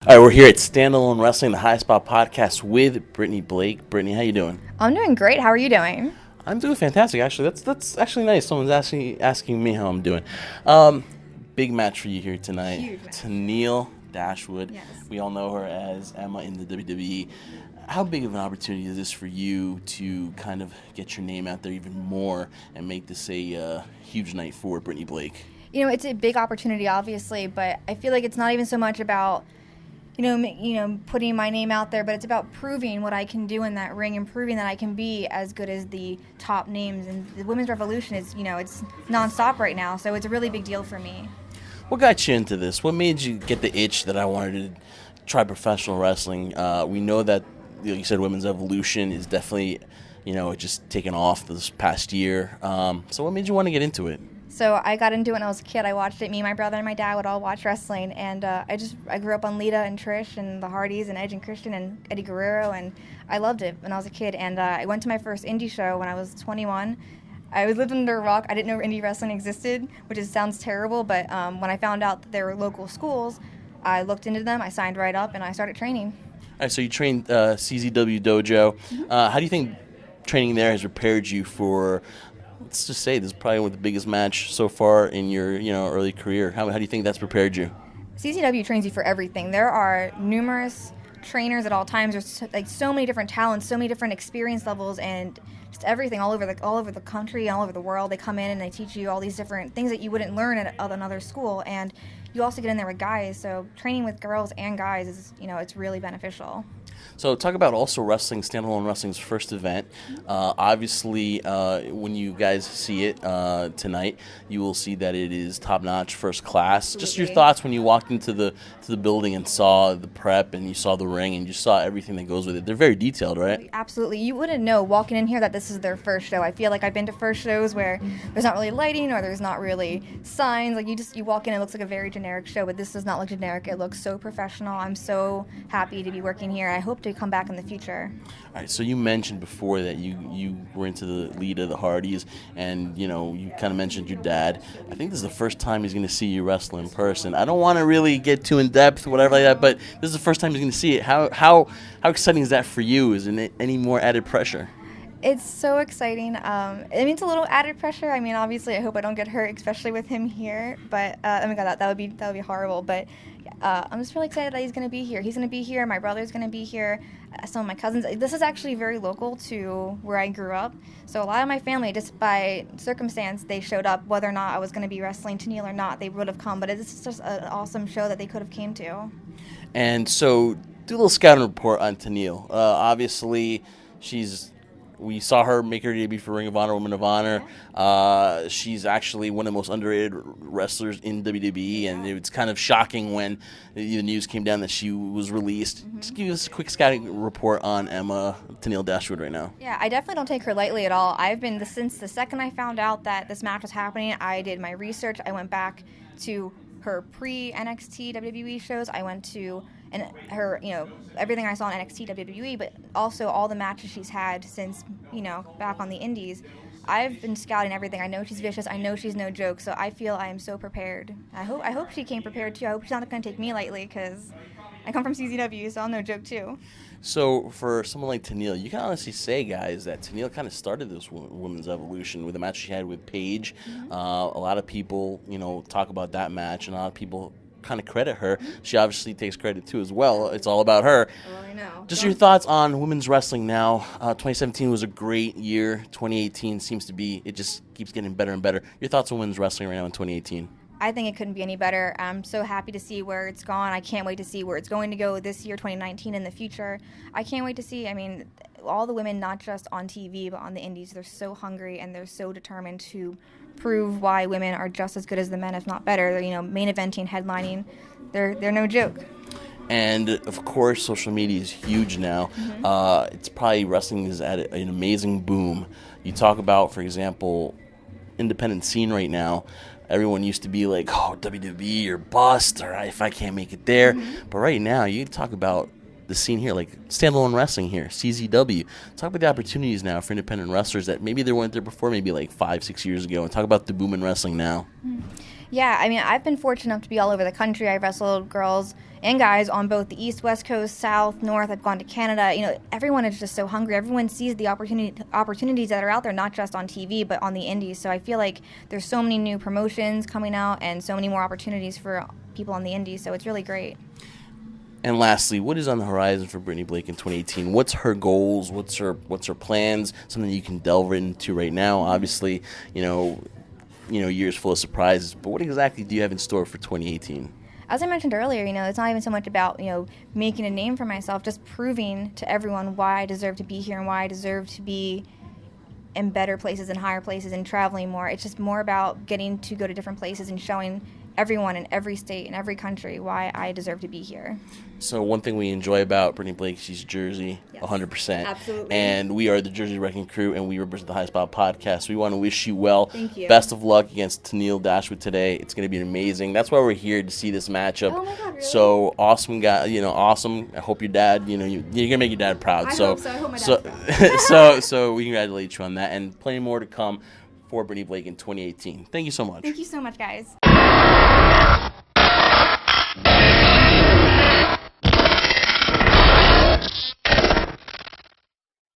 All right, we're here at Standalone Wrestling, the High Spot Podcast with Brittany Blake. Brittany, how you doing? I'm doing great. How are you doing? I'm doing fantastic, actually. That's actually nice. Someone's asking me how I'm doing. Big match for you here tonight. Huge match. Tenille Daswood. Yes. We all know her as Emma in the WWE. How big of an opportunity is this for you to kind of get your name out there even more and make this a huge night for Brittany Blake? You know, it's a big opportunity, obviously, but I feel like it's not even so much about putting my name out there, but it's about proving what I can do in that ring and proving that I can be as good as the top names. And the Women's Revolution is, it's nonstop right now, so it's a really big deal for me. What got you into this? What made you get the itch that I wanted to try professional wrestling? We know that, like you said, Women's Evolution is definitely, just taken off this past year. So what made you want to get into it? So I got into it when I was a kid. I watched it. Me, my brother, and my dad would all watch wrestling, and I grew up on Lita and Trish and the Hardys and Edge and Christian and Eddie Guerrero, and I loved it when I was a kid. And I went to my first indie show when I was 21. I was living under a rock. I didn't know indie wrestling existed, which sounds terrible, but when I found out that there were local schools, I looked into them, I signed right up, and I started training. All right, so you trained CZW Dojo. Mm-hmm. How do you think training there has prepared you for, let's just say, this is probably one of the biggest match so far in your early career? How do you think that's prepared you? CZW trains you for everything. There are numerous trainers at all times. There's so many different talents, so many different experience levels, and just everything all over the country, all over the world. They come in and they teach you all these different things that you wouldn't learn at another school. And you also get in there with guys, so training with girls and guys is, it's really beneficial. So talk about also wrestling, Standalone Wrestling's first event. Obviously, when you guys see it tonight, you will see that it is top-notch, first class. Absolutely. Just your thoughts when you walked into the building and saw the prep and you saw the ring and you saw everything that goes with it. They're very detailed, right? Absolutely. You wouldn't know walking in here that this is their first show. I feel like I've been to first shows where there's not really lighting or there's not really signs. Like you walk in, it looks like a very generic show, but this does not look generic. It looks so professional. I'm so happy to be working here. I hope to come back in the future. All right, so you mentioned before that you were into the Lita, the Hardys, and you kind of mentioned your dad. I think this is the first time he's going to see you wrestle in person. I don't want to really get too in depth, whatever like that, but this is the first time he's going to see it. How exciting is that for you? Is it any more added pressure? It's so exciting. It's a little added pressure. I mean, obviously, I hope I don't get hurt, especially with him here. But oh my God, that would be horrible. But I'm just really excited that he's going to be here. He's going to be here. My brother's going to be here. Some of my cousins. This is actually very local to where I grew up. So a lot of my family, just by circumstance, they showed up. Whether or not I was going to be wrestling Tenille or not, they would have come. But it's just an awesome show that they could have came to. And so, do a little scouting report on Tenille. Obviously, we saw her make her debut for Ring of Honor, Women of Honor. She's actually one of the most underrated wrestlers in WWE, and it's kind of shocking when the news came down that she was released. Mm-hmm. Just give us a quick scouting report on Emma Tenille Daswood right now. Yeah, I definitely don't take her lightly at all. Since the second I found out that this match was happening, I did my research. I went back to her pre-NXT WWE shows. I went to her, everything I saw in NXT WWE, but also all the matches she's had since, back on the indies. I've been scouting everything. I know she's vicious. I know she's no joke. So I feel I am so prepared. I hope she came prepared too. I hope she's not going to take me lightly because I come from CZW, so I'm no joke too. So for someone like Tenille, you can honestly say, guys, that Tenille kind of started this women's evolution with a match she had with Paige. Mm-hmm. A lot of people, talk about that match, and a lot of people kind of credit her. She obviously takes credit too as well. It's all about her. Well, I know. Just your thoughts on women's wrestling now. 2017 was a great year. 2018 seems to be, it just keeps getting better and better. Your thoughts on women's wrestling right now in 2018? I think it couldn't be any better. I'm so happy to see where it's gone. I can't wait to see where it's going to go this year, 2019, in the future. I can't wait to see, all the women, not just on TV, but on the indies, they're so hungry and they're so determined to prove why women are just as good as the men, if not better. They're, main eventing, headlining. They're no joke. And, of course, social media is huge now. Mm-hmm. It's probably wrestling is at an amazing boom. You talk about, for example, independent scene right now. Everyone used to be like, oh, WWE or bust, or if I can't make it there. Mm-hmm. But right now, you talk about the scene here, like Standalone Wrestling here, CZW. Talk about the opportunities now for independent wrestlers that maybe they weren't there before, maybe like 5-6 years ago, and talk about the boom in wrestling now. Mm-hmm. Yeah, I mean, I've been fortunate enough to be all over the country. I've wrestled girls and guys on both the East, West Coast, South, North. I've gone to Canada. You know, everyone is just so hungry. Everyone sees the opportunities that are out there, not just on TV, but on the indies. So I feel like there's so many new promotions coming out and so many more opportunities for people on the indies. So it's really great. And lastly, what is on the horizon for Brittany Blake in 2018? What's her goals? What's her plans? Something you can delve into right now. Obviously, year's full of surprises. But what exactly do you have in store for 2018? As I mentioned earlier, it's not even so much about, making a name for myself, just proving to everyone why I deserve to be here and why I deserve to be in better places and higher places and traveling more. It's just more about getting to go to different places and showing everyone in every state and every country why I deserve to be here. So one thing we enjoy about Brittany Blake, she's Jersey, Yes, 100%. absolutely. And we are the Jersey Wrecking Crew, and we represent the High Spot Podcast. We want to wish you well. Thank you. Best of luck against Tenille Daswood today. It's going to be amazing. That's why we're here, to see this matchup. Oh my God, really? So awesome guy, awesome. I hope your dad, you're going to make your dad proud. I hope so. I hope my so, dad's proud. so we congratulate you on that, and plenty more to come for Brittany Blake in 2018. Thank you so much. Thank you so much, guys.